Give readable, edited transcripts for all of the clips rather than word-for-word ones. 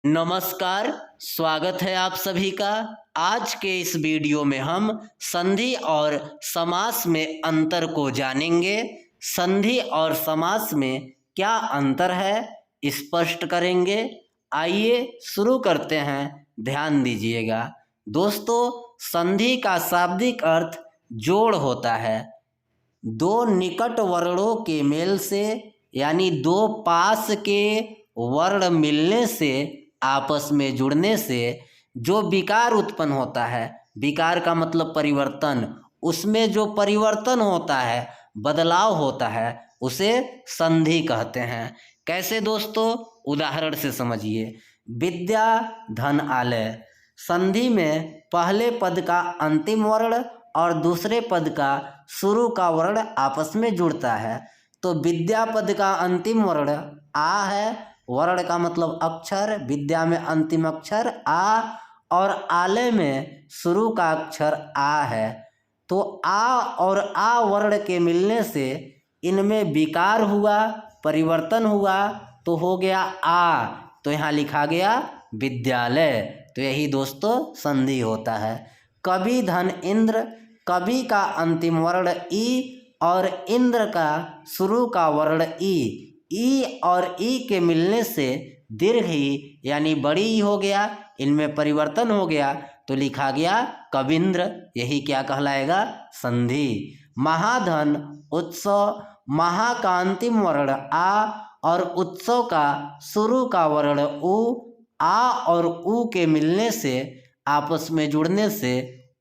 नमस्कार, स्वागत है आप सभी का। आज के इस वीडियो में हम संधि और समास में अंतर को जानेंगे। संधि और समास में क्या अंतर है स्पष्ट करेंगे। आइए शुरू करते हैं, ध्यान दीजिएगा। दोस्तों, संधि का शाब्दिक अर्थ जोड़ होता है। दो निकट वर्णों के मेल से यानी दो पास के वर्ण मिलने से, आपस में जुड़ने से जो विकार उत्पन्न होता है, विकार का मतलब परिवर्तन, उसमें जो परिवर्तन होता है, बदलाव होता है, उसे संधि कहते हैं। कैसे दोस्तों? उदाहरण से समझिए। विद्या धन आलय। संधि में पहले पद का अंतिम वर्ण और दूसरे पद का शुरू का वर्ण आपस में जुड़ता है। तो विद्या पद का अंतिम वर्ण आ है। वर्ण का मतलब अक्षर, विद्या में अंतिम अक्षर आ और आलय में शुरू का अक्षर आ है। तो आ और आ वर्ण के मिलने से इनमें विकार हुआ, परिवर्तन हुआ, तो हो गया आ। तो यहाँ लिखा गया विद्यालय। तो यही दोस्तों संधि होता है। कवि धन इंद्र। कवि का अंतिम वर्ण ई और इंद्र का शुरू का वर्ण ई और ई के मिलने से दीर्घ ई यानी बड़ी ई हो गया, इनमें परिवर्तन हो गया, तो लिखा गया कविंद्र। यही क्या कहलाएगा? संधि। महाधन उत्सव। महा का अंतिम वर्ण आ और उत्सव का शुरू का वर्ण उ, आ और उ के मिलने से, आपस में जुड़ने से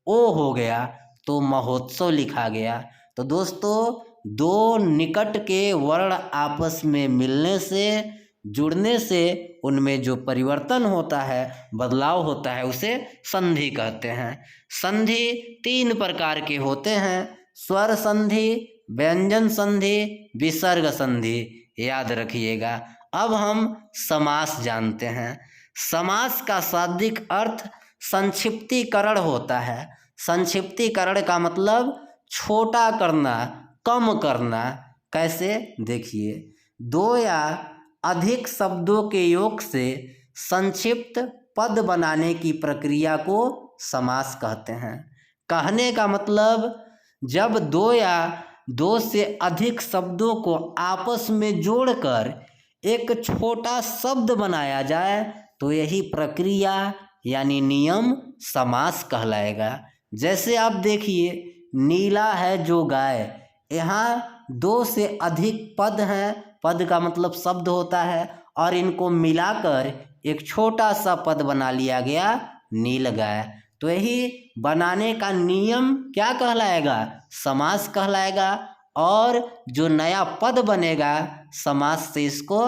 ओ हो गया, तो महोत्सव लिखा गया। तो दोस्तों, दो निकट के वर्ण आपस में मिलने से, जुड़ने से उनमें जो परिवर्तन होता है, बदलाव होता है, उसे संधि कहते हैं। संधि तीन प्रकार के होते हैं: स्वर संधि, व्यंजन संधि, विसर्ग संधि। याद रखिएगा। अब हम समास जानते हैं। समास का शाब्दिक अर्थ संक्षिप्तीकरण होता है। संक्षिप्तीकरण का मतलब छोटा करना, कम करना। कैसे? देखिए, दो या अधिक शब्दों के योग से संक्षिप्त पद बनाने की प्रक्रिया को समास कहते हैं। कहने का मतलब, जब दो या दो से अधिक शब्दों को आपस में जोड़कर एक छोटा शब्द बनाया जाए, तो यही प्रक्रिया यानी नियम समास कहलाएगा। जैसे आप देखिए, नीला है जो गाय। यहाँ दो से अधिक पद हैं। पद का मतलब शब्द होता है, और इनको मिलाकर एक छोटा सा पद बना लिया गया, नील गाय। तो यही बनाने का नियम क्या कहलाएगा? समास कहलाएगा। और जो नया पद बनेगा समास से, इसको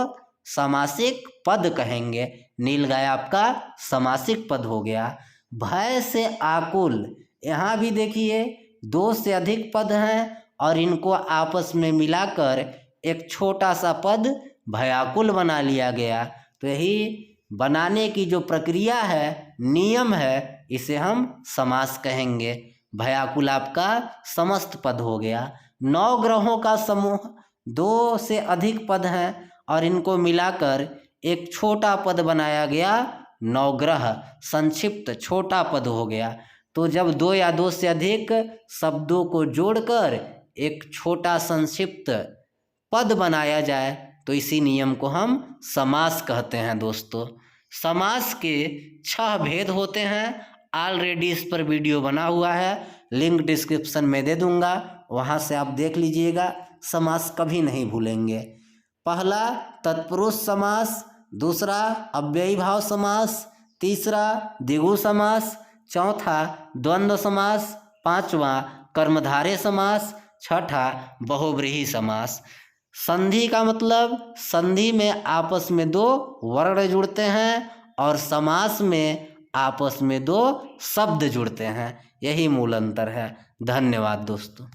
समासिक पद कहेंगे। नील गाय आपका समासिक पद हो गया। भय से आकुल। यहाँ भी देखिए, दो से अधिक पद हैं और इनको आपस में मिलाकर एक छोटा सा पद भयाकुल बना लिया गया। तो यही बनाने की जो प्रक्रिया है, नियम है, इसे हम समास कहेंगे। भयाकुल आपका समस्त पद हो गया। 9 ग्रहों का समूह। दो से अधिक पद हैं और इनको मिलाकर एक छोटा पद बनाया गया, नवग्रह। संक्षिप्त छोटा पद हो गया। तो जब दो या दो से अधिक शब्दों को जोड़कर एक छोटा संक्षिप्त पद बनाया जाए, तो इसी नियम को हम समास कहते हैं। दोस्तों, समास के 6 भेद होते हैं। ऑलरेडी इस पर वीडियो बना हुआ है, लिंक डिस्क्रिप्शन में दे दूंगा, वहाँ से आप देख लीजिएगा। समास कभी नहीं भूलेंगे। पहला तत्पुरुष समास, दूसरा अव्ययी भाव समास, तीसरा द्विगु समास, चौथा द्वंद्व समास, पांचवा कर्मधारय समास, छठा बहुव्रीहि समास। संधि का मतलब, संधि में आपस में दो वर्ण जुड़ते हैं और समास में आपस में दो शब्द जुड़ते हैं। यही मूल अंतर है। धन्यवाद दोस्तों।